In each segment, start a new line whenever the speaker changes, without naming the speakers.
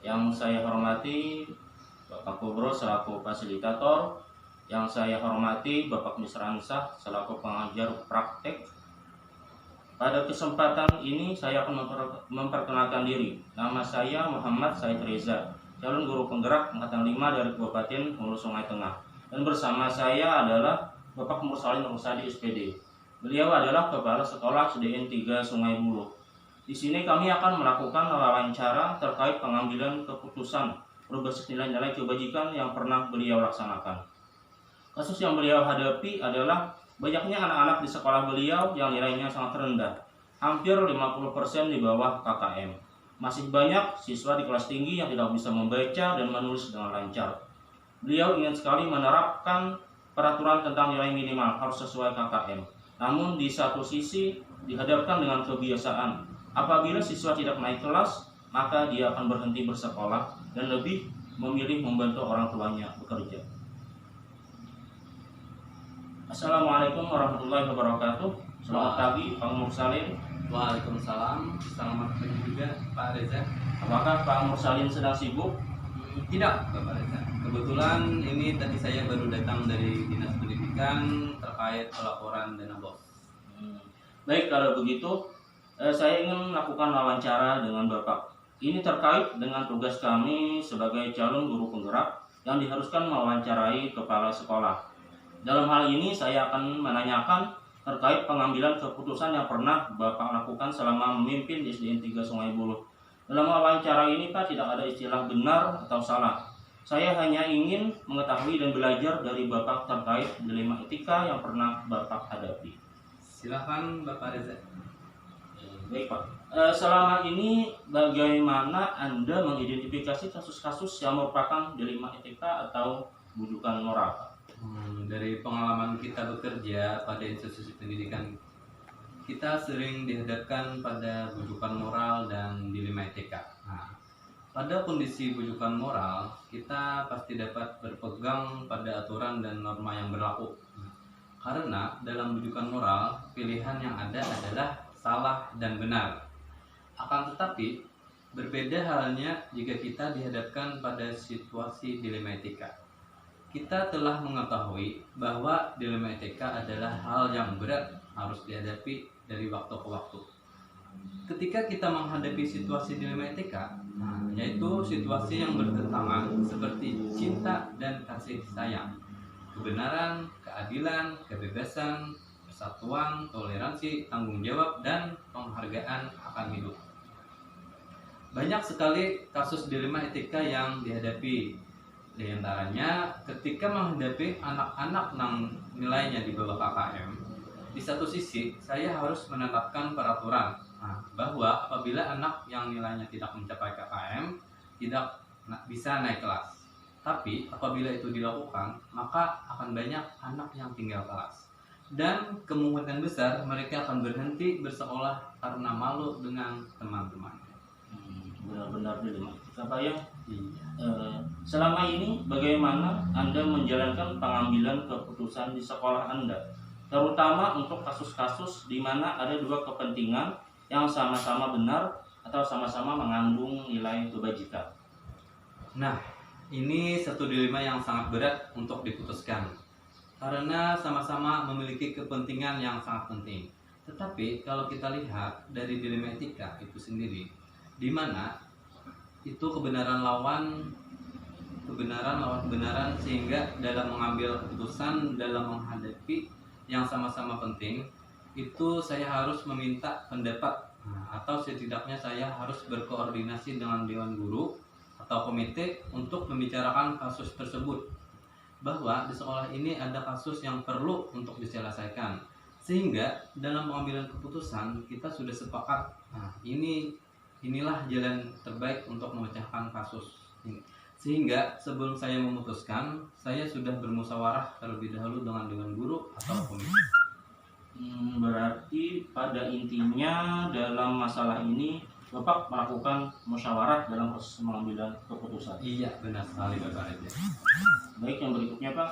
Yang saya hormati Bapak Kubro selaku fasilitator, yang saya hormati Bapak Misransah selaku pengajar praktek. Pada kesempatan ini saya akan memperkenalkan diri. Nama saya Muhammad Said Reza, calon guru penggerak angkatan 5 dari Kabupaten Hulu Sungai Tengah. Dan bersama saya adalah Bapak Mursalin Rusadi SPD. Beliau adalah Kepala Sekolah SDN 3 Sungai Buloh. Di sini kami akan melakukan wawancara terkait pengambilan keputusan berbasis nilai-nilai kebajikan yang pernah beliau laksanakan. Kasus yang beliau hadapi adalah banyaknya anak-anak di sekolah beliau yang nilainya sangat rendah, hampir 50% di bawah KKM. Masih banyak siswa di kelas tinggi yang tidak bisa membaca dan menulis dengan lancar. Beliau ingin sekali menerapkan peraturan tentang nilai minimal harus sesuai KKM. Namun di satu sisi dihadapkan dengan kebiasaan, apabila siswa tidak naik kelas, maka dia akan berhenti bersekolah dan lebih memilih membantu orang tuanya bekerja. Assalamualaikum warahmatullahi wabarakatuh. Selamat pagi Pak Mursalin.
Waalaikumsalam. Selamat pagi juga Pak Reza.
Apakah Pak Mursalin sedang sibuk?
Tidak Bapak Reza. Kebetulan ini tadi saya baru datang dari Dinas Pendidikan terkait pelaporan dana BOS.
Baik, kalau begitu saya ingin melakukan wawancara dengan Bapak. Ini terkait dengan tugas kami sebagai calon guru penggerak yang diharuskan mewawancarai kepala sekolah. Dalam hal ini saya akan menanyakan terkait pengambilan keputusan yang pernah Bapak lakukan selama memimpin di SDN 3 Sungai Buloh. Dalam wawancara ini Pak, tidak ada istilah benar atau salah. Saya hanya ingin mengetahui dan belajar dari Bapak terkait dilema etika yang pernah Bapak hadapi.
Silakan Bapak Reza.
Baik Pak, selama ini bagaimana Anda mengidentifikasi kasus-kasus yang merupakan dilema etika atau bujukan moral Pak?
Dari pengalaman kita bekerja pada institusi pendidikan, kita sering dihadapkan pada bujukan moral dan dilema etika. Nah, pada kondisi bujukan moral, kita pasti dapat berpegang pada aturan dan norma yang berlaku. Karena dalam bujukan moral, pilihan yang ada adalah salah dan benar. Akan tetapi, berbeda halnya jika kita dihadapkan pada situasi dilema etika. Kita telah mengetahui bahwa dilema etika adalah hal yang berat harus dihadapi dari waktu ke waktu. Ketika kita menghadapi situasi dilema etika, yaitu situasi yang bertentangan seperti cinta dan kasih sayang, kebenaran, keadilan, kebebasan, persatuan, toleransi, tanggung jawab, dan penghargaan akan hidup. Banyak sekali kasus dilema etika yang dihadapi. Di antaranya ketika menghadapi anak-anak yang nilainya di bawah KKM, di satu sisi saya harus menetapkan peraturan bahwa apabila anak yang nilainya tidak mencapai KKM tidak bisa naik kelas. Tapi apabila itu dilakukan, maka akan banyak anak yang tinggal kelas. Dan kemungkinan besar mereka akan berhenti bersekolah karena malu dengan teman-teman.
Benar-benar dilema etika Pak ya. Selama ini bagaimana Anda menjalankan pengambilan keputusan di sekolah Anda, terutama untuk kasus-kasus di mana ada dua kepentingan yang sama-sama benar atau sama-sama mengandung nilai kebajikan?
Nah, ini satu dilema yang sangat berat untuk diputuskan karena sama-sama memiliki kepentingan yang sangat penting. Tetapi kalau kita lihat dari dilema etika itu sendiri, di mana itu kebenaran lawan kebenaran, sehingga dalam mengambil keputusan dalam menghadapi yang sama-sama penting itu saya harus meminta pendapat atau setidaknya saya harus berkoordinasi dengan dewan guru atau komite untuk membicarakan kasus tersebut, bahwa di sekolah ini ada kasus yang perlu untuk diselesaikan, sehingga dalam pengambilan keputusan kita sudah sepakat inilah jalan terbaik untuk memecahkan kasus ini. Sehingga sebelum saya memutuskan, saya sudah bermusyawarah terlebih dahulu dengan dewan guru atau komite.
Berarti pada intinya dalam masalah ini Bapak melakukan musyawarah dalam proses pengambilan keputusan.
Iya, benar sekali Bapak Reza.
Baik, yang berikutnya Pak,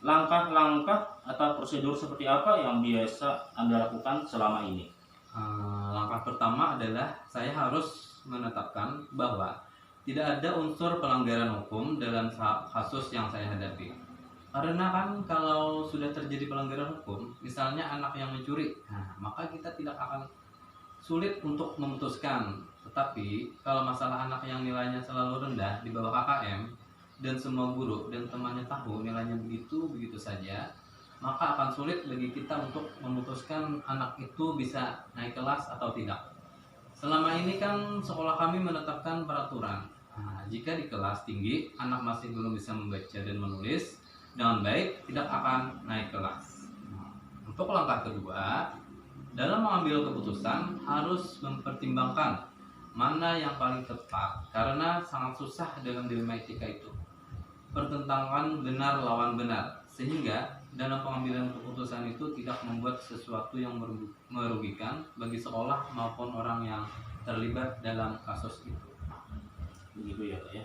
langkah-langkah atau prosedur seperti apa yang biasa Anda lakukan selama ini?
Langkah pertama adalah saya harus menetapkan bahwa tidak ada unsur pelanggaran hukum dalam kasus yang saya hadapi. Karena kan kalau sudah terjadi pelanggaran hukum, misalnya anak yang mencuri, nah, maka kita tidak akan sulit untuk memutuskan. Tetapi kalau masalah anak yang nilainya selalu rendah di bawah KKM dan semua guru dan temannya tahu nilainya begitu saja, maka akan sulit bagi kita untuk memutuskan anak itu bisa naik kelas atau tidak. Selama ini kan sekolah kami menetapkan peraturan. Nah, jika di kelas tinggi anak masih belum bisa membaca dan menulis dengan baik, tidak akan naik kelas. Nah, untuk langkah kedua, dalam mengambil keputusan harus mempertimbangkan mana yang paling tepat, karena sangat susah dalam dilema etika itu. Pertentangan benar lawan benar, sehingga dalam pengambilan keputusan itu tidak membuat sesuatu yang merugikan bagi sekolah maupun orang yang terlibat dalam kasus itu.
Begitu ya Pak ya.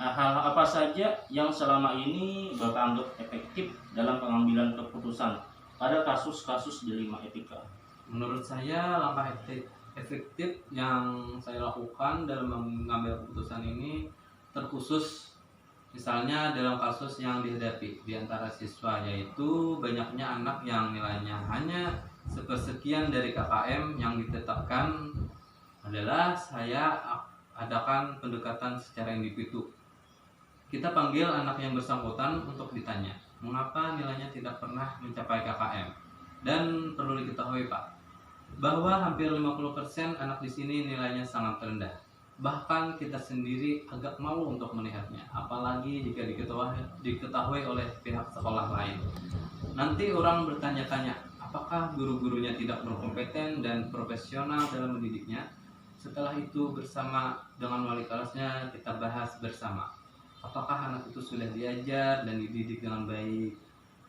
Nah, hal apa saja yang selama ini Bapak anggap efektif dalam pengambilan keputusan pada kasus-kasus dilema etika?
Menurut saya langkah efektif yang saya lakukan dalam mengambil keputusan ini terkhusus misalnya dalam kasus yang dihadapi di antara siswa, yaitu banyaknya anak yang nilainya hanya sepersekian dari KKM yang ditetapkan, adalah saya adakan pendekatan secara individu. Kita panggil anak yang bersangkutan untuk ditanya, mengapa nilainya tidak pernah mencapai KKM? Dan perlu diketahui Pak, bahwa hampir 50% anak di sini nilainya sangat rendah. Bahkan kita sendiri agak malu untuk melihatnya, apalagi jika diketahui oleh pihak sekolah lain. Nanti orang bertanya-tanya, apakah guru-gurunya tidak berkompeten dan profesional dalam mendidiknya? Setelah itu bersama dengan wali kelasnya kita bahas bersama, apakah anak itu sudah diajar dan dididik dengan baik?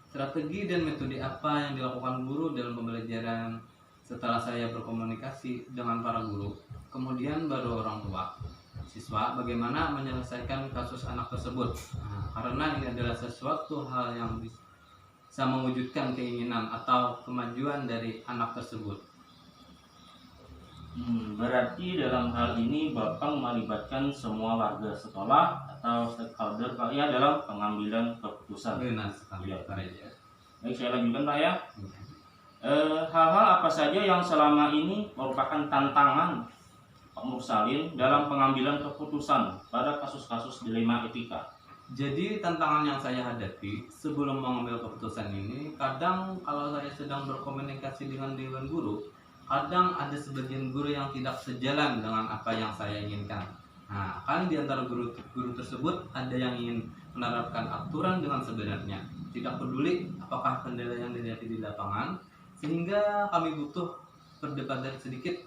Strategi dan metode apa yang dilakukan guru dalam pembelajaran? Setelah saya berkomunikasi dengan para guru, kemudian baru orang tua siswa bagaimana menyelesaikan kasus anak tersebut. Nah, karena ini adalah sesuatu hal yang bisa mewujudkan keinginan atau kemajuan dari anak tersebut.
Berarti dalam hal ini Bapak melibatkan semua warga sekolah atau stakeholder Pak ya dalam pengambilan keputusan.
Benar sekali
Ya.
Pak Reza.
Baik, saya lanjutkan Pak ya. Hal-hal apa saja yang selama ini merupakan tantangan Pak Mursalin dalam pengambilan keputusan pada kasus-kasus dilema etika?
Jadi tantangan yang saya hadapi sebelum mengambil keputusan ini, kadang kalau saya sedang berkomunikasi dengan dewan guru, kadang ada sebagian guru yang tidak sejalan dengan apa yang saya inginkan. Nah, kan di antara guru tersebut ada yang ingin menerapkan aturan dengan sebenarnya, tidak peduli apakah kendala yang dihadapi di lapangan, sehingga kami butuh perdebatan sedikit.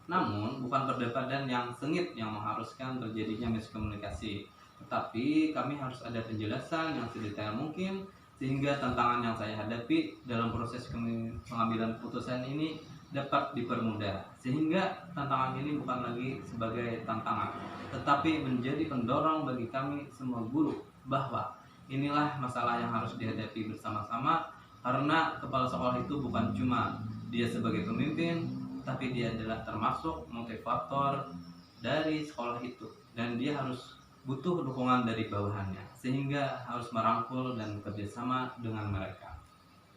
Namun bukan perdebatan yang sengit yang mengharuskan terjadinya miskomunikasi, tetapi kami harus ada penjelasan yang sedetail mungkin sehingga tantangan yang saya hadapi dalam proses pengambilan keputusan ini dapat dipermudah, sehingga tantangan ini bukan lagi sebagai tantangan tetapi menjadi pendorong bagi kami semua guru bahwa inilah masalah yang harus dihadapi bersama-sama, karena kepala sekolah itu bukan cuma dia sebagai pemimpin, tapi dia adalah termasuk motivator dari sekolah itu, dan dia harus butuh dukungan dari bawahannya, sehingga harus merangkul dan kerjasama dengan mereka.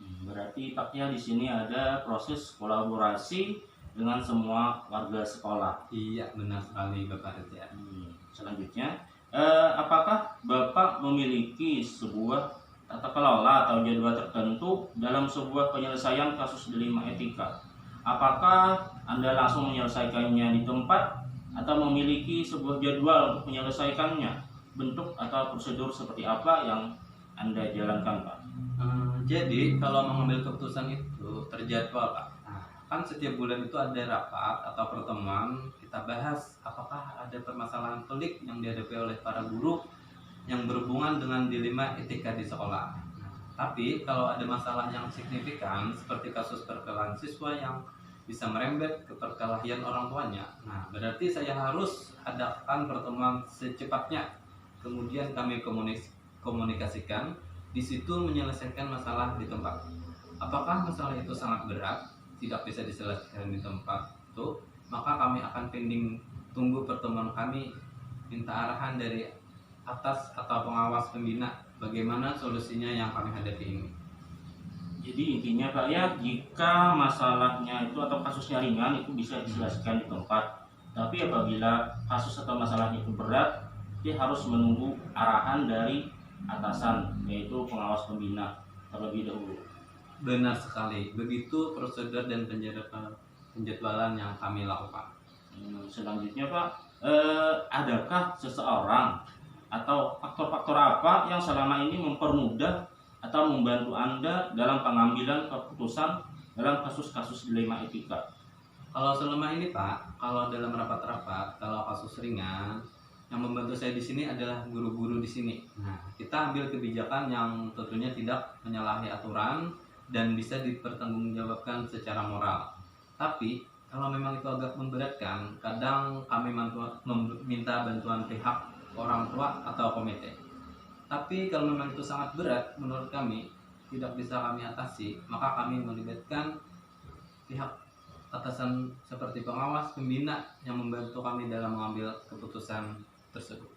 Berarti Paknya di sini ada proses kolaborasi dengan semua warga sekolah.
Iya, benar sekali Bapak Reza.
Selanjutnya, apakah Bapak memiliki sebuah tata kelola atau jadwal tertentu dalam sebuah penyelesaian kasus dilema etika? Apakah Anda langsung menyelesaikannya di tempat atau memiliki sebuah jadwal untuk menyelesaikannya? Bentuk atau prosedur seperti apa yang Anda jalankan, Pak?
Jadi kalau mengambil keputusan itu terjadwal Pak. Nah, kan setiap bulan itu ada rapat atau pertemuan, kita bahas apakah ada permasalahan pelik yang dihadapi oleh para guru yang berhubungan dengan dilema etika di sekolah. Tapi kalau ada masalah yang signifikan seperti kasus perkelahian siswa yang bisa merembet ke perkelahian orang tuanya, nah berarti saya harus adakan pertemuan secepatnya. Kemudian kami komunikasikan, di situ menyelesaikan masalah di tempat. Apakah masalah itu sangat berat, tidak bisa diselesaikan di tempat itu, maka kami akan pending tunggu pertemuan kami minta arahan dari atas atau pengawas pembina bagaimana solusinya yang kami hadapi ini.
Jadi intinya Pak ya, jika masalahnya itu atau kasusnya ringan itu bisa diselesaikan di tempat. Tapi apabila kasus atau masalahnya itu berat, dia harus menunggu arahan dari atasan, yaitu pengawas pembina terlebih dahulu.
Benar sekali, begitu prosedur dan penjadwalan yang kami lakukan.
Selanjutnya Pak, adakah seseorang atau faktor-faktor apa yang selama ini mempermudah atau membantu Anda dalam pengambilan keputusan dalam kasus-kasus dilema etika?
Kalau selama ini Pak, kalau dalam rapat-rapat, kalau kasus ringan, yang membantu saya di sini adalah guru-guru di sini. Nah, kita ambil kebijakan yang tentunya tidak menyalahi aturan dan bisa dipertanggungjawabkan secara moral. Tapi kalau memang itu agak memberatkan, kadang kami meminta bantuan pihak orang tua atau komite. Tapi kalau memang itu sangat berat menurut kami, tidak bisa kami atasi, maka kami melibatkan pihak atasan seperti pengawas, pembina yang membantu kami dalam mengambil keputusan tersebut.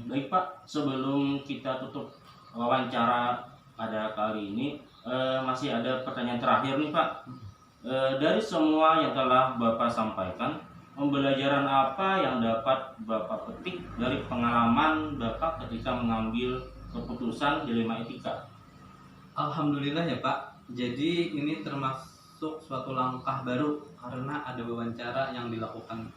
Baik Pak, sebelum kita tutup wawancara pada kali ini, masih ada pertanyaan terakhir nih Pak. Dari semua yang telah Bapak sampaikan, pembelajaran apa yang dapat Bapak petik dari pengalaman Bapak ketika mengambil keputusan dilema etika?
Alhamdulillah ya Pak, jadi ini termasuk suatu langkah baru karena ada wawancara yang dilakukan.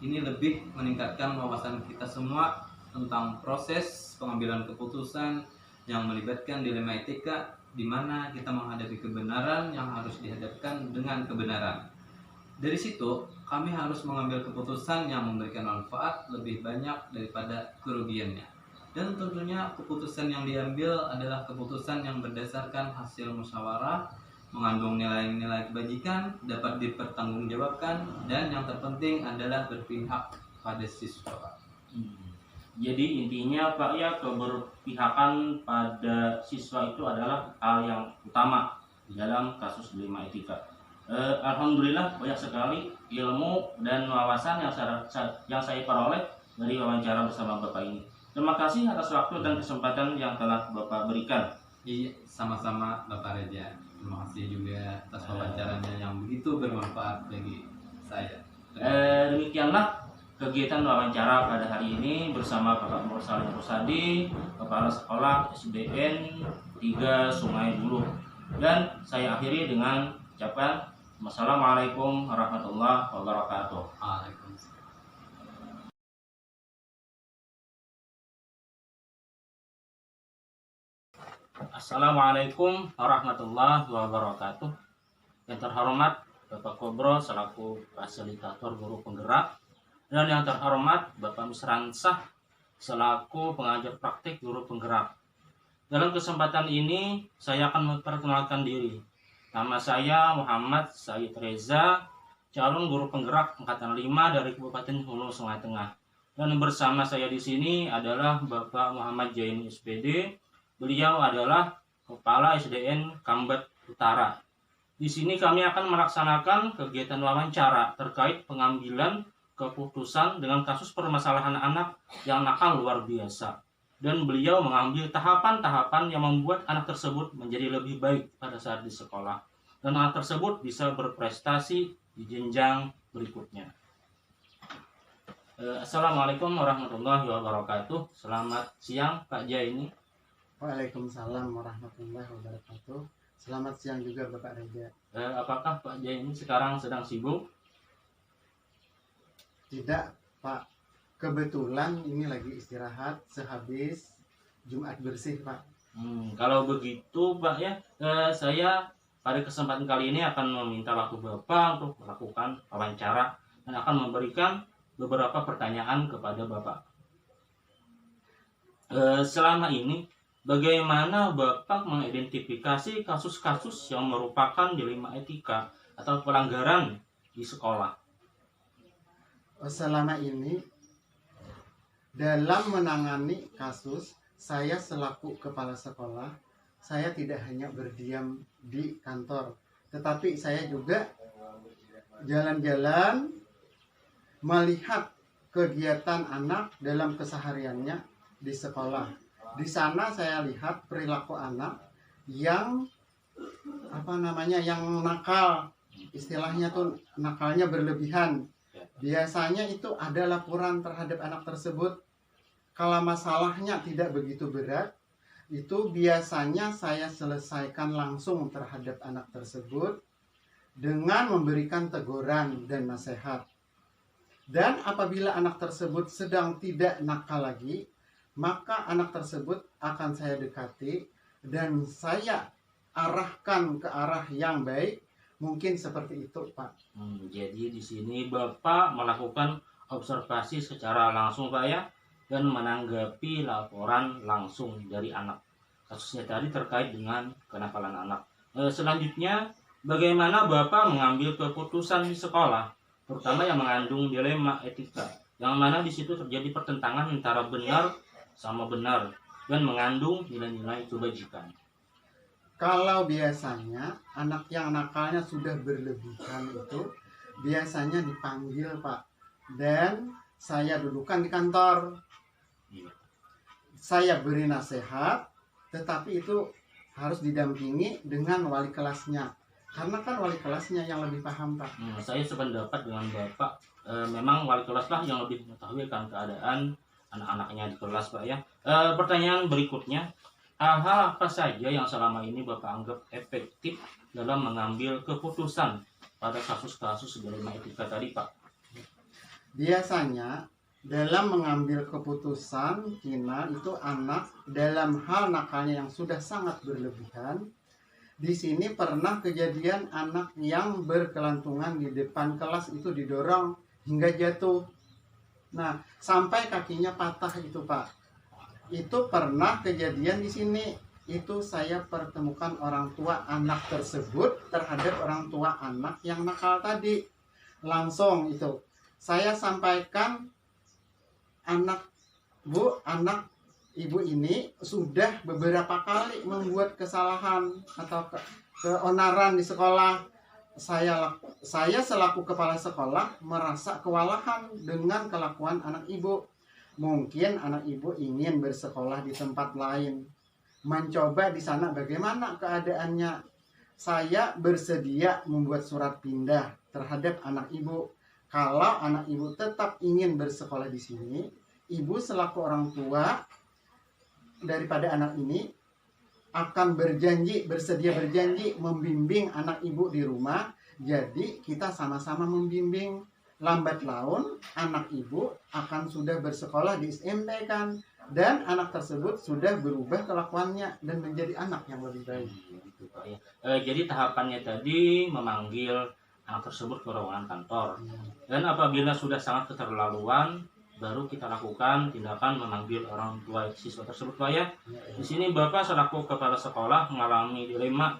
Ini lebih meningkatkan wawasan kita semua tentang proses pengambilan keputusan yang melibatkan dilema etika, di mana kita menghadapi kebenaran yang harus dihadapkan dengan kebenaran. Dari situ, kami harus mengambil keputusan yang memberikan manfaat lebih banyak daripada kerugiannya. Dan tentunya keputusan yang diambil adalah keputusan yang berdasarkan hasil musyawarah, mengandung nilai-nilai kebajikan, dapat dipertanggungjawabkan, dan yang terpenting adalah berpihak pada siswa.
Jadi intinya Pak ya, keberpihakan pada siswa itu adalah hal yang utama dalam kasus dilema etika. Alhamdulillah banyak sekali ilmu dan wawasan yang saya peroleh dari wawancara bersama Bapak ini. Terima kasih atas waktu dan kesempatan yang telah Bapak berikan.
Iya, sama-sama Bapak Reza. Terima kasih juga atas wawancaranya yang begitu bermanfaat bagi saya.
Demikianlah kegiatan wawancara pada hari ini bersama Bapak Nur Salim Rusadi, Kepala Sekolah SDN 3 Sungai Buloh. Dan saya akhiri dengan ucapan Wassalamualaikum warahmatullahi wabarakatuh.
Waalaikumsalam.
Assalamualaikum warahmatullahi wabarakatuh. Yang terhormat Bapak Kobro selaku fasilitator guru penggerak, dan yang terhormat Bapak Misransah selaku pengajar praktik guru penggerak. Dalam kesempatan ini saya akan memperkenalkan diri. Nama saya Muhammad Said Reza, calon guru penggerak angkatan 5 dari Kabupaten Hulu Sungai Tengah. Dan bersama saya di sini adalah Bapak Muhammad Jaini SPD. Beliau adalah Kepala SDN Kambat Utara. Di sini kami akan melaksanakan kegiatan wawancara terkait pengambilan keputusan dengan kasus permasalahan anak yang nakal luar biasa. Dan beliau mengambil tahapan-tahapan yang membuat anak tersebut menjadi lebih baik pada saat di sekolah. Dan anak tersebut bisa berprestasi di jenjang berikutnya. Assalamualaikum warahmatullahi wabarakatuh. Selamat siang Pak Jaini.
Waalaikumsalam warahmatullahi wabarakatuh. Selamat siang juga Bapak Reza.
Apakah Pak Jaini sekarang sedang sibuk?
Tidak Pak, kebetulan ini lagi istirahat sehabis Jumat bersih Pak.
Kalau begitu Pak ya, saya pada kesempatan kali ini akan meminta waktu Bapak untuk melakukan wawancara dan akan memberikan beberapa pertanyaan kepada Bapak. Selama ini, bagaimana Bapak mengidentifikasi kasus-kasus yang merupakan dilema etika atau pelanggaran di sekolah?
Selama ini dalam menangani kasus, saya selaku kepala sekolah, saya tidak hanya berdiam di kantor, tetapi saya juga jalan-jalan melihat kegiatan anak dalam kesehariannya di sekolah. Di sana saya lihat perilaku anak yang yang nakal, istilahnya tuh nakalnya berlebihan. Biasanya itu ada laporan terhadap anak tersebut. Kalau masalahnya tidak begitu berat, itu biasanya saya selesaikan langsung terhadap anak tersebut dengan memberikan teguran dan nasihat. Dan apabila anak tersebut sedang tidak nakal lagi, maka anak tersebut akan saya dekati dan saya arahkan ke arah yang baik. Mungkin seperti itu, Pak.
Jadi di sini Bapak melakukan observasi secara langsung, Pak ya, dan menanggapi laporan langsung dari anak. Kasusnya tadi terkait dengan kenakalan anak. Selanjutnya, bagaimana Bapak mengambil keputusan di sekolah, terutama yang mengandung dilema etika, yang mana di situ terjadi pertentangan antara benar sama benar dan mengandung nilai-nilai kebajikan.
Kalau biasanya anak yang nakalnya sudah berlebihan itu biasanya dipanggil, Pak, dan saya dudukkan di kantor. Saya beri nasihat, tetapi itu harus didampingi dengan wali kelasnya. Karena kan wali kelasnya yang lebih paham, Pak.
Saya sependapat dengan Bapak. Memang wali kelas lah yang lebih mengetahui akan keadaan anak-anaknya di kelas, Pak ya. Pertanyaan berikutnya, hal-hal apa saja yang selama ini Bapak anggap efektif dalam mengambil keputusan pada kasus-kasus dilema etika tadi, Pak?
Biasanya dalam mengambil keputusan final itu anak dalam hal nakalnya yang sudah sangat berlebihan. Di sini pernah kejadian anak yang berkelantungan di depan kelas itu didorong hingga jatuh. Nah, sampai kakinya patah itu, Pak. Itu pernah kejadian di sini. Itu saya pertemukan orang tua anak tersebut terhadap orang tua anak yang nakal tadi. Langsung itu saya sampaikan, anak ibu ini sudah beberapa kali membuat kesalahan atau keonaran di sekolah. Saya selaku kepala sekolah merasa kewalahan dengan kelakuan anak ibu. Mungkin anak ibu ingin bersekolah di tempat lain, mencoba di sana bagaimana keadaannya. Saya bersedia membuat surat pindah terhadap anak ibu. Kalau anak ibu tetap ingin bersekolah di sini, ibu selaku orang tua daripada anak ini akan bersedia berjanji membimbing anak ibu di rumah. Jadi kita sama-sama membimbing. Lambat laun anak ibu akan sudah bersekolah di SMP kan, dan anak tersebut sudah berubah kelakuannya dan menjadi anak yang lebih baik.
Gitu, Pak, ya. Jadi tahapannya tadi memanggil anak tersebut ke ruangan kantor, dan apabila sudah sangat keterlaluan, baru kita lakukan tindakan memanggil orang tua siswa tersebut, Pak ya. Di sini Bapak selaku kepala sekolah mengalami dilema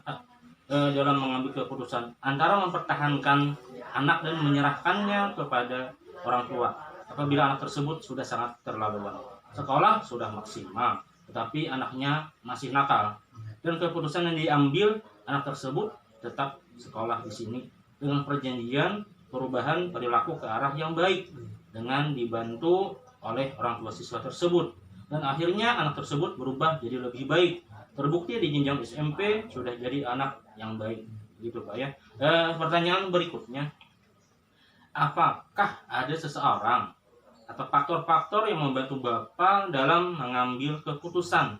dalam mengambil keputusan antara mempertahankan anak dan menyerahkannya kepada orang tua apabila anak tersebut sudah sangat terlaluan. Sekolah sudah maksimal, tetapi anaknya masih nakal, dan keputusan yang diambil anak tersebut tetap sekolah di sini dengan perjanjian perubahan perilaku ke arah yang baik dengan dibantu oleh orang tua siswa tersebut, dan akhirnya anak tersebut berubah jadi lebih baik. Terbukti di jenjang SMP sudah jadi anak yang baik, gitu Pak ya. Pertanyaan berikutnya, apakah ada seseorang atau faktor-faktor yang membantu Bapak dalam mengambil keputusan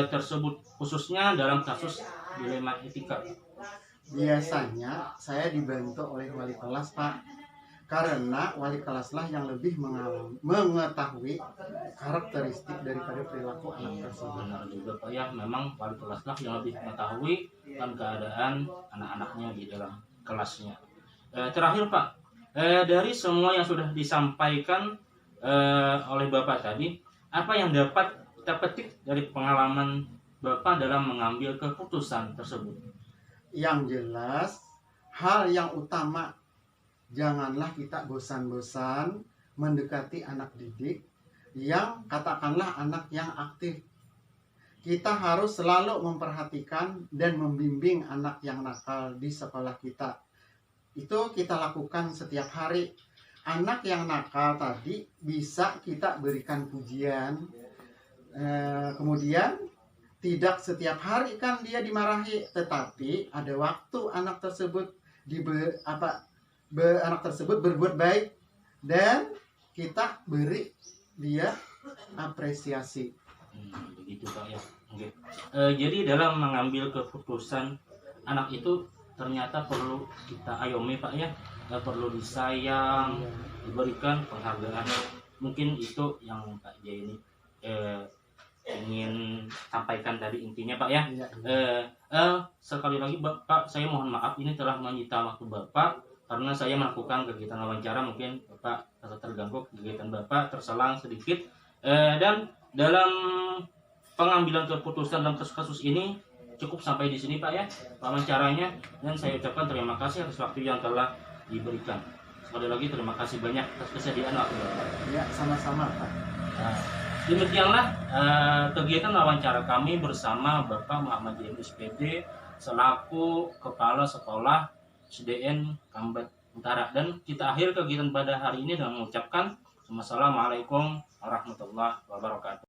tersebut, khususnya dalam kasus dilema etika?
Biasanya saya dibantu oleh wali kelas, Pak, karena wali kelaslah yang lebih mengetahui karakteristik daripada perilaku anak tersebut.
Benar juga Pak ya, memang wali kelaslah yang lebih mengetahui tentang keadaan anak-anaknya di dalam kelasnya. Terakhir Pak, dari semua yang sudah disampaikan oleh Bapak tadi, apa yang dapat kita petik dari pengalaman Bapak dalam mengambil keputusan tersebut?
Yang jelas, hal yang utama, janganlah kita bosan-bosan mendekati anak didik yang katakanlah anak yang aktif. Kita harus selalu memperhatikan dan membimbing anak yang nakal di sekolah kita. Itu kita lakukan setiap hari. anak yang nakal tadi bisa kita berikan pujian. Kemudian tidak setiap hari kan dia dimarahi, tetapi ada waktu anak tersebut anak tersebut berbuat baik dan kita beri dia apresiasi.
Begitu Pak ya. Oke. Jadi dalam mengambil keputusan, anak itu ternyata perlu kita ayomi Pak ya, perlu disayang, diberikan penghargaan. Mungkin itu yang Pak Jaya ini ingin sampaikan tadi intinya Pak ya. Sekali lagi Bapak, saya mohon maaf ini telah menyita waktu Bapak karena saya melakukan kegiatan wawancara, mungkin Bapak terganggu kegiatan Bapak, terselang sedikit. Dan dalam pengambilan keputusan dalam kasus-kasus ini cukup sampai di sini Pak ya wawancaranya, dan saya ucapkan terima kasih atas waktu yang telah diberikan. Sekali lagi terima kasih banyak atas kesediaan waktu Bapak.
Ya, sama-sama Pak.
Nah, demikianlah kegiatan wawancara kami bersama Bapak Muhammad Jaya SPD selaku Kepala Sekolah SDN Kambat Utara, dan kita akhir kegiatan pada hari ini dengan mengucapkan Wassalamualaikum warahmatullahi wabarakatuh.